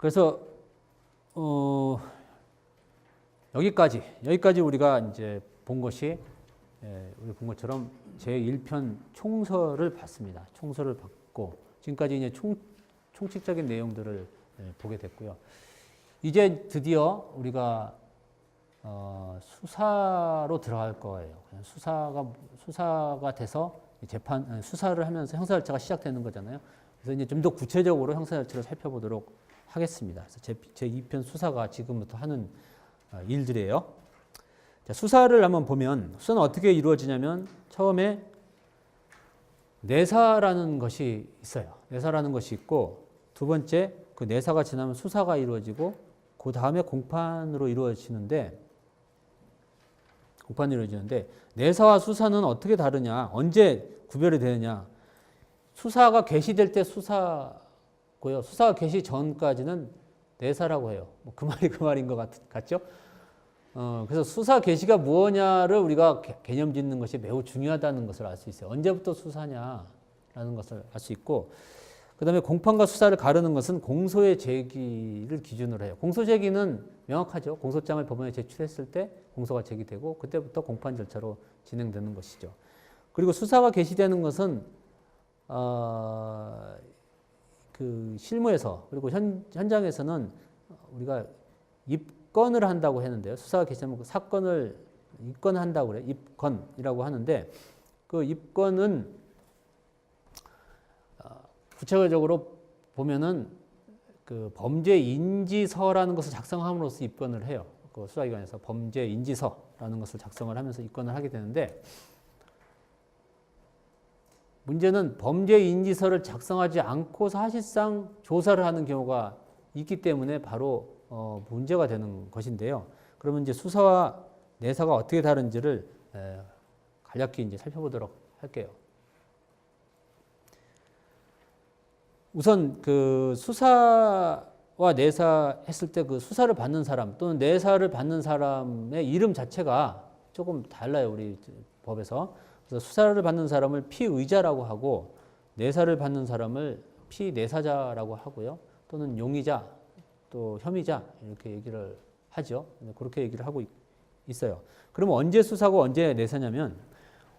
그래서 여기까지 우리가 이제 본 것이 우리 본 것처럼 제1편 총서를 봤습니다. 총서를 봤고 지금까지 이제 총칙적인 내용들을 보게 됐고요. 이제 드디어 우리가 수사로 들어갈 거예요. 수사가 돼서 수사를 하면서 형사 절차가 시작되는 거잖아요. 그래서 이제 좀 더 구체적으로 형사 절차를 살펴보도록 하겠습니다. 그래서 제2편 수사가 지금부터 하는 일들이에요. 자, 수사를 한번 보면 수사는 어떻게 이루어지냐면 처음에 내사라는 것이 있어요. 내사라는 것이 있고 두 번째 그 내사가 지나면 수사가 이루어지고 그 다음에 공판으로 이루어지는데 내사와 수사는 어떻게 다르냐, 언제 구별이 되느냐. 수사가 개시될 때 수사고요. 수사가 개시 전까지는 내사라고 해요. 그 말이 그 말인 것 같죠? 그래서 수사 개시가 무엇냐를 우리가 개념 짓는 것이 매우 중요하다는 것을 알 수 있어요. 언제부터 수사냐라는 것을 알 수 있고, 그 다음에 공판과 수사를 가르는 것은 공소의 제기를 기준으로 해요. 공소 제기는 명확하죠. 공소장을 법원에 제출했을 때 공소가 제기되고 그때부터 공판 절차로 진행되는 것이죠. 그리고 수사가 개시되는 것은 그 실무에서 그리고 현장에서는 우리가 입건을 한다고 했는데요. 수사가 개시되면 그 사건을 입건한다고 그래요. 입건이라고 하는데 그 입건은 구체적으로 보면은 그 범죄 인지서라는 것을 작성함으로써 입건을 해요. 그 수사기관에서 범죄 인지서라는 것을 작성을 하면서 입건을 하게 되는데 문제는 범죄 인지서를 작성하지 않고 사실상 조사를 하는 경우가 있기 때문에 바로 문제가 되는 것인데요. 그러면 이제 수사와 내사가 어떻게 다른지를 간략히 이제 살펴보도록 할게요. 우선 그 수사와 내사 했을 때 그 수사를 받는 사람 또는 내사를 받는 사람의 이름 자체가 조금 달라요. 우리 법에서. 그래서 수사를 받는 사람을 피의자라고 하고 내사를 받는 사람을 피내사자라고 하고요. 또는 용의자, 또 혐의자 이렇게 얘기를 하죠. 그렇게 얘기를 하고 있어요. 그러면 언제 수사고 언제 내사냐면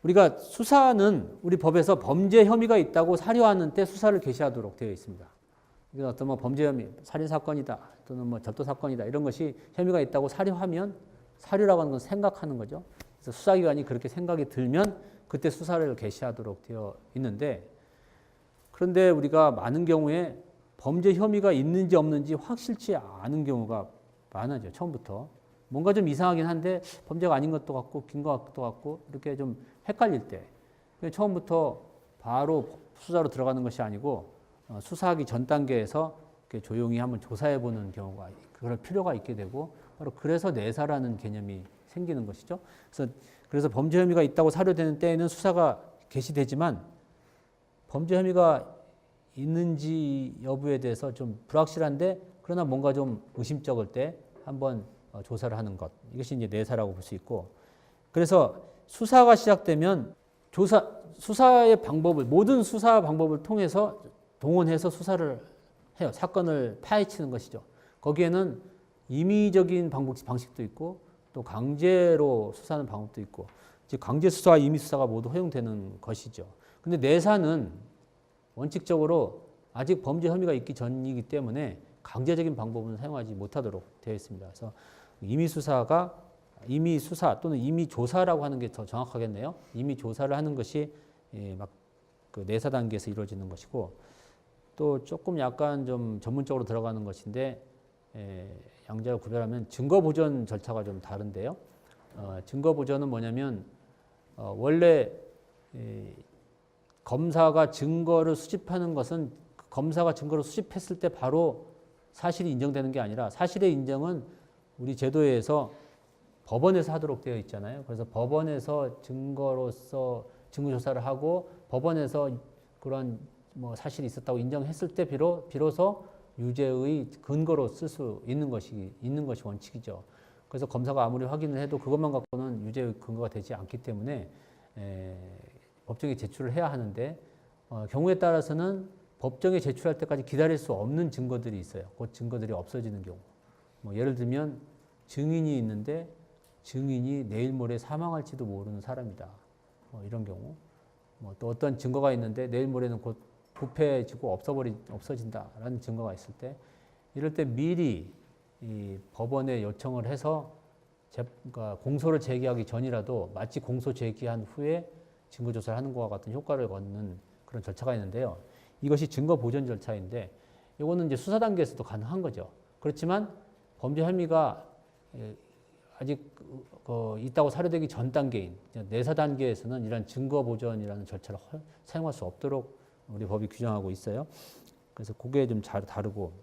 우리가 수사는 우리 법에서 범죄 혐의가 있다고 사료하는 때 수사를 개시하도록 되어 있습니다. 이게 어떤 뭐 범죄 혐의, 살인 사건이다 또는 뭐 절도 사건이다 이런 것이 혐의가 있다고 사료하면 사료라고 하는 건 생각하는 거죠. 그래서 수사기관이 그렇게 생각이 들면 그때 수사를 개시하도록 되어 있는데 그런데 우리가 많은 경우에 범죄 혐의가 있는지 없는지 확실치 않은 경우가 많아져. 처음부터. 뭔가 좀 이상하긴 한데 범죄가 아닌 것도 같고 긴 것도 같고 이렇게 좀 헷갈릴 때 처음부터 바로 수사로 들어가는 것이 아니고 수사하기 전 단계에서 이렇게 조용히 한번 조사해 보는 경우가 그럴 필요가 있게 되고 바로 그래서 내사라는 개념이 생기는 것이죠. 그래서 범죄 혐의가 있다고 사료되는 때에는 수사가 개시되지만 범죄 혐의가 있는지 여부에 대해서 좀 불확실한데 그러나 뭔가 좀 의심쩍을 때 한번 조사를 하는 것. 이것이 이제 내사라고 볼 수 있고. 그래서 수사가 시작되면 수사의 방법을, 모든 수사 방법을 통해서 동원해서 수사를 해요. 사건을 파헤치는 것이죠. 거기에는 임의적인 방식도 있고 또 강제로 수사하는 방법도 있고, 즉 강제 수사와 임의 수사가 모두 허용되는 것이죠. 근데 내사는 원칙적으로 아직 범죄 혐의가 있기 전이기 때문에 강제적인 방법은 사용하지 못하도록 되어 있습니다. 그래서 임의 수사 또는 임의 조사라고 하는 게 더 정확하겠네요. 임의 조사를 하는 것이 막 그 내사 단계에서 이루어지는 것이고, 또 조금 약간 좀 전문적으로 들어가는 것인데 양자를 구별하면 증거 보전 절차가 좀 다른데요. 증거 보전은 뭐냐면 원래 검사가 증거를 수집하는 것은 검사가 증거를 수집했을 때 바로 사실이 인정되는 게 아니라 사실의 인정은 우리 제도에서 법원에서 하도록 되어 있잖아요. 그래서 법원에서 증거로서 증거조사를 하고 법원에서 그런 뭐 사실이 있었다고 인정했을 때 비로소 유죄의 근거로 쓸 수 있는 것이 원칙이죠. 그래서 검사가 아무리 확인을 해도 그것만 갖고는 유죄의 근거가 되지 않기 때문에 법정에 제출을 해야 하는데 경우에 따라서는 법정에 제출할 때까지 기다릴 수 없는 증거들이 있어요. 그 증거들이 없어지는 경우. 뭐 예를 들면 증인이 있는데 증인이 내일 모레 사망할지도 모르는 사람이다. 뭐 이런 경우. 뭐 또 어떤 증거가 있는데 내일 모레는 곧 부패해지고 없어진다라는 증거가 있을 때, 이럴 때 미리 이 법원에 요청을 해서 그러니까 공소를 제기하기 전이라도 마치 공소 제기한 후에 증거 조사를 하는 것과 같은 효과를 얻는 그런 절차가 있는데요. 이것이 증거 보전 절차인데, 이거는 이제 수사 단계에서도 가능한 거죠. 그렇지만 범죄 혐의가 아직 있다고 사료되기 전 단계인 내사 단계에서는 이런 증거 보전이라는 절차를 사용할 수 없도록 우리 법이 규정하고 있어요. 그래서 그게 좀 잘 다르고,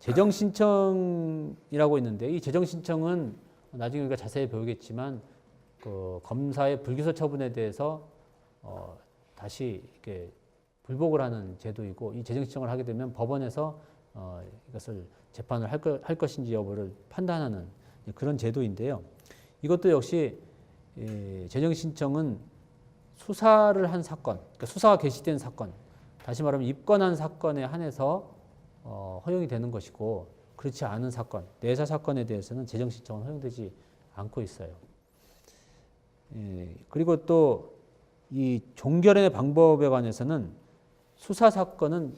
재정 신청이라고 있는데, 이 재정 신청은 나중에 우리가 자세히 배우겠지만 그 검사의 불기소 처분에 대해서 다시 이렇게 불복을 하는 제도이고, 이 재정 신청을 하게 되면 법원에서 이것을 재판을 할 것인지 여부를 판단하는 그런 제도인데요. 이것도 역시 재정 신청은 수사를 한 사건, 그러니까 수사가 개시된 사건, 다시 말하면 입건한 사건에 한해서 허용이 되는 것이고, 그렇지 않은 사건, 내사 사건에 대해서는 재정 신청은 허용되지 않고 있어요. 그리고 또 이 종결의 방법에 관해서는 수사 사건은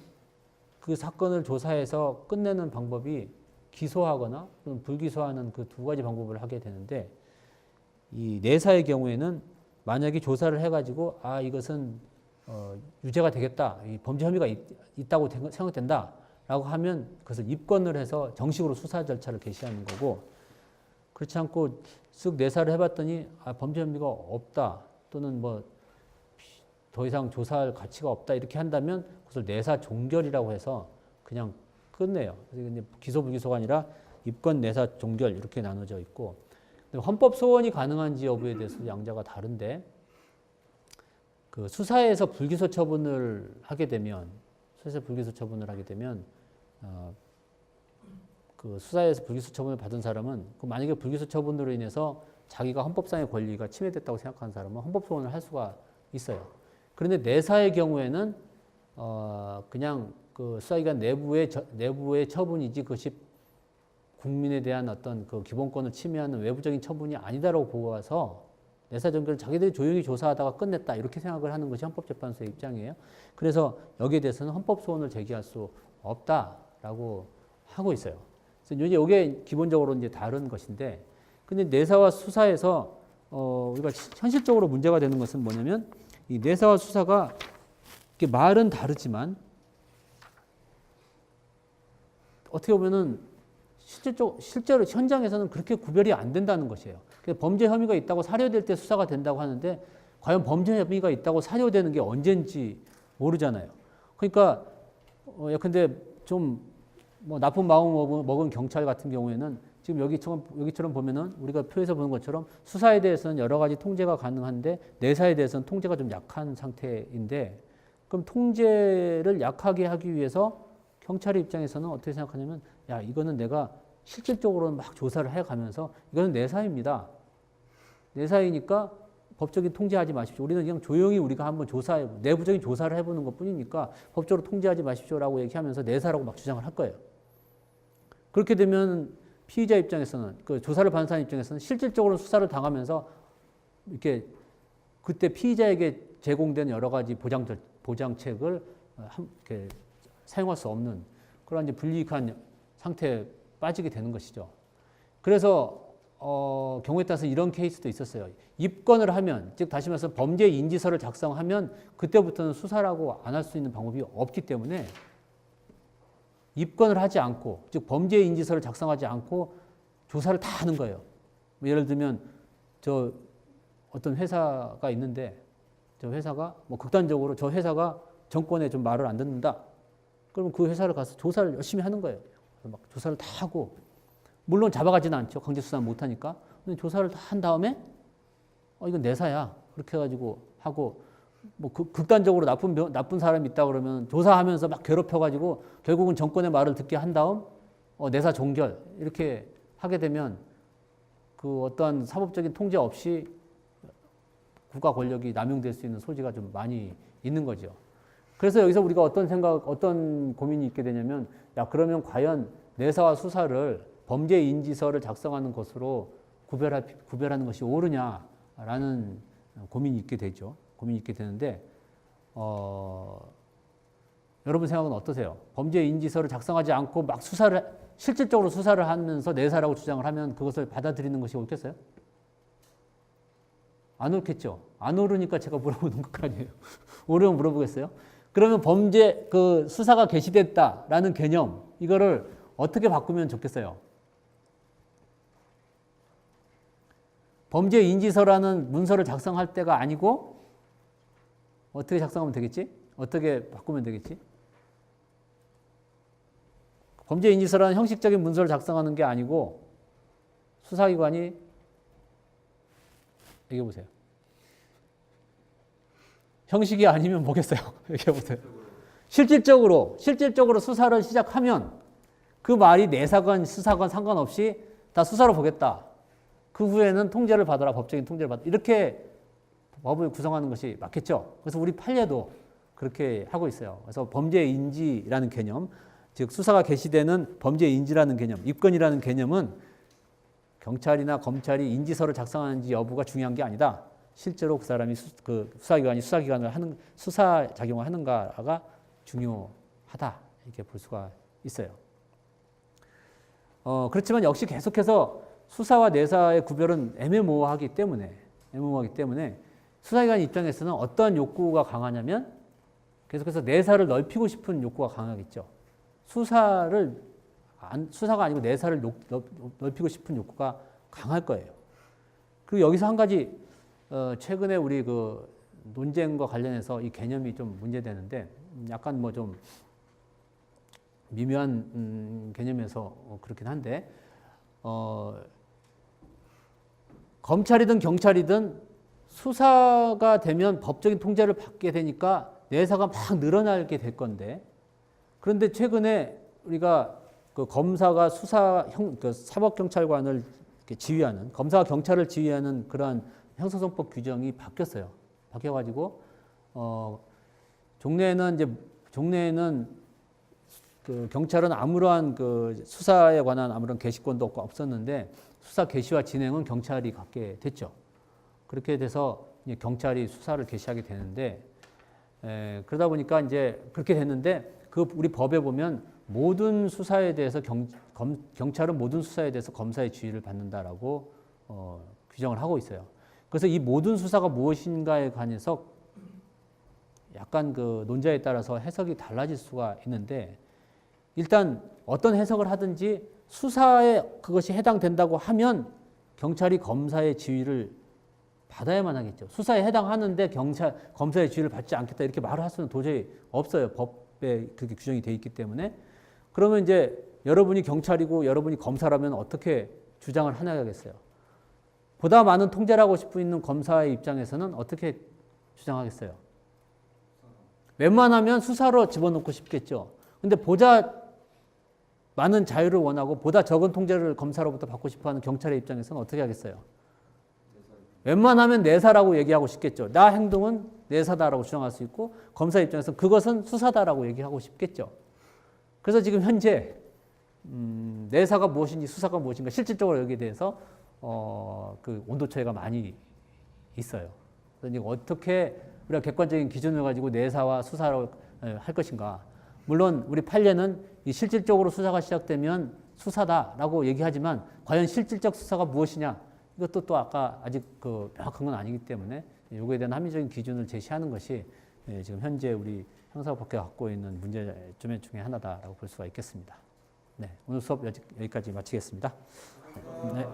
그 사건을 조사해서 끝내는 방법이 기소하거나 불기소하는 그 두 가지 방법을 하게 되는데, 이 내사의 경우에는 만약에 조사를 해가지고 이것은 유죄가 되겠다, 이 범죄 혐의가 있다고 생각된다라고 하면 그것을 입건을 해서 정식으로 수사 절차를 개시하는 거고, 그렇지 않고 쓱 내사를 해봤더니 범죄 혐의가 없다, 또는 뭐 더 이상 조사할 가치가 없다, 이렇게 한다면 그것을 내사 종결이라고 해서 그냥 끝내요. 그래서 기소 불기소가 아니라 입건, 내사, 종결 이렇게 나눠져 있고, 헌법 소원이 가능한지 여부에 대해서 양자가 다른데, 그 수사에서 불기소 처분을 하게 되면 그 수사에서 불기소 처분을 받은 사람은 만약에 불기소 처분으로 인해서 자기가 헌법상의 권리가 침해됐다고 생각하는 사람은 헌법 소원을 할 수가 있어요. 그런데 내사의 경우에는 그냥 그 수사기관 내부의 처분이지 그것이 국민에 대한 어떤 그 기본권을 침해하는 외부적인 처분이 아니다라고 보고 와서 내사 종결을 자기들이 조용히 조사하다가 끝냈다, 이렇게 생각을 하는 것이 헌법재판소의 입장이에요. 그래서 여기에 대해서는 헌법 소원을 제기할 수 없다라고 하고 있어요. 그래서 이게 기본적으로 이제 다른 것인데, 근데 내사와 수사에서 우리가 현실적으로 문제가 되는 것은 뭐냐면, 이 내사와 수사가 이렇게 말은 다르지만 어떻게 보면은 실제로 현장에서는 그렇게 구별이 안 된다는 것이에요. 범죄 혐의가 있다고 사료될 때 수사가 된다고 하는데, 과연 범죄 혐의가 있다고 사료되는 게 언젠지 모르잖아요. 그러니까 근데 좀 뭐 나쁜 마음 먹은 경찰 같은 경우에는 지금 여기처럼 보면은 우리가 표에서 보는 것처럼 수사에 대해서는 여러 가지 통제가 가능한데 내사에 대해서는 통제가 좀 약한 상태인데, 그럼 통제를 약하게 하기 위해서 경찰의 입장에서는 어떻게 생각하냐면, 이거는 내가 실질적으로 막 조사를 해가면서 이거는 내사입니다. 내사이니까 법적인 통제하지 마십시오. 우리는 그냥 조용히 우리가 한번 내부적인 조사를 해보는 것 뿐이니까 법적으로 통제하지 마십시오라고 얘기하면서 내사라고 막 주장을 할 거예요. 그렇게 되면 피의자 입장에서는, 그 조사를 받는 사람 입장에서는 실질적으로 수사를 당하면서 이렇게 그때 피의자에게 제공된 여러 가지 보장책을 이렇게 사용할 수 없는 그런 이제 불이익한 상태에 빠지게 되는 것이죠. 그래서 경우에 따라서 이런 케이스도 있었어요. 입건을 하면, 즉 다시 말해서 범죄 인지서를 작성하면 그때부터는 수사라고 안 할 수 있는 방법이 없기 때문에 입건을 하지 않고, 즉 범죄 인지서를 작성하지 않고 조사를 다 하는 거예요. 예를 들면 어떤 회사가 있는데, 저 회사가 극단적으로 저 회사가 정권에 좀 말을 안 듣는다. 그러면 그 회사를 가서 조사를 열심히 하는 거예요. 막 조사를 다 하고, 물론 잡아가지는 않죠. 강제 수사 못 하니까. 근데 조사를 다 한 다음에 이건 내사야, 그렇게 해가지고 하고, 극단적으로 나쁜 사람이 있다 그러면 조사하면서 막 괴롭혀가지고 결국은 정권의 말을 듣게 한 다음 내사 종결 이렇게 하게 되면 그 어떠한 사법적인 통제 없이 국가 권력이 남용될 수 있는 소지가 좀 많이 있는 거죠. 그래서 여기서 우리가 어떤 고민이 있게 되냐면, 야, 그러면 과연 내사와 수사를 범죄 인지서를 작성하는 것으로 구별하는 것이 옳으냐라는 고민이 있게 되죠. 고민이 있게 되는데, 여러분 생각은 어떠세요? 범죄 인지서를 작성하지 않고 막 실질적으로 수사를 하면서 내사라고 주장을 하면 그것을 받아들이는 것이 옳겠어요? 안 옳겠죠. 안 옳으니까 제가 물어보는 것 아니에요. 옳으면 물어보겠어요? 그러면 수사가 개시됐다라는 개념, 이거를 어떻게 바꾸면 좋겠어요? 범죄 인지서라는 문서를 작성할 때가 아니고, 어떻게 작성하면 되겠지? 어떻게 바꾸면 되겠지? 범죄 인지서라는 형식적인 문서를 작성하는 게 아니고, 수사기관이, 얘기해 보세요. 형식이 아니면 뭐겠어요? 얘기해 보세요. 실질적으로 수사를 시작하면 그 말이 내사건, 수사건 상관없이 다 수사로 보겠다. 그 후에는 통제를 받아라, 법적인 통제를 받아라. 이렇게 법을 구성하는 것이 맞겠죠. 그래서 우리 판례도 그렇게 하고 있어요. 그래서 범죄 인지라는 개념, 즉 수사가 개시되는 범죄 인지라는 개념, 입건이라는 개념은 경찰이나 검찰이 인지서를 작성하는지 여부가 중요한 게 아니다. 실제로 그 사람이 수사기관이 수사 작용을 하는가가 중요하다. 이렇게 볼 수가 있어요. 그렇지만 역시 계속해서 수사와 내사의 구별은 애매모호하기 때문에 수사기관 입장에서는 어떤 욕구가 강하냐면 계속해서 내사를 넓히고 싶은 욕구가 강하겠죠. 수사가 아니고 내사를 넓히고 싶은 욕구가 강할 거예요. 그리고 여기서 한 가지 최근에 우리 그 논쟁과 관련해서 이 개념이 좀 문제되는데 약간 뭐 좀 미묘한 개념에서 그렇긴 한데 검찰이든 경찰이든 수사가 되면 법적인 통제를 받게 되니까 내사가 막 늘어나게 될 건데 그런데 최근에 우리가 그 검사가 사법경찰관을 지휘하는 검사가 경찰을 지휘하는 그러한 형사소송법 규정이 바뀌었어요. 바뀌어가지고 종래에는 그 경찰은 아무러한 그 수사에 관한 아무런 개시권도 없었는데 수사 개시와 진행은 경찰이 갖게 됐죠. 그렇게 돼서 이제 경찰이 수사를 개시하게 되는데 그러다 보니까 이제 그렇게 됐는데 우리 법에 보면 모든 수사에 대해서 경찰은 모든 수사에 대해서 검사의 지휘를 받는다라고 규정을 하고 있어요. 그래서 이 모든 수사가 무엇인가에 관해서 약간 그 논자에 따라서 해석이 달라질 수가 있는데 일단 어떤 해석을 하든지 수사에 그것이 해당된다고 하면 경찰이 검사의 지휘를 받아야만 하겠죠. 수사에 해당하는데 검사의 지휘를 받지 않겠다 이렇게 말을 할 수는 도저히 없어요. 법에 그렇게 규정이 돼 있기 때문에. 그러면 이제 여러분이 경찰이고 여러분이 검사라면 어떻게 주장을 하나야겠어요. 보다 많은 통제를 하고 싶은 검사의 입장에서는 어떻게 주장하겠어요. 웬만하면 수사로 집어넣고 싶겠죠. 근데 보다 많은 자유를 원하고 보다 적은 통제를 검사로부터 받고 싶어하는 경찰의 입장에서는 어떻게 하겠어요. 웬만하면 내사라고 얘기하고 싶겠죠. 나 행동은 내사다라고 주장할 수 있고 검사 입장에서는 그것은 수사다라고 얘기하고 싶겠죠. 그래서 지금 현재 내사가 무엇인지 수사가 무엇인가 실질적으로 여기에 대해서 그 온도차이가 많이 있어요. 그래서 이제 어떻게 우리가 객관적인 기준을 가지고 내사와 수사를 할 것인가. 물론 우리 판례는 이 실질적으로 수사가 시작되면 수사다라고 얘기하지만 과연 실질적 수사가 무엇이냐 이것도 또 아까 아직 그 명확한 건 아니기 때문에 이거에 대한 합리적인 기준을 제시하는 것이 지금 현재 우리 형사법계가 갖고 있는 문제점 중에 하나다라고 볼 수가 있겠습니다. 네, 오늘 수업 여기까지 마치겠습니다. 네.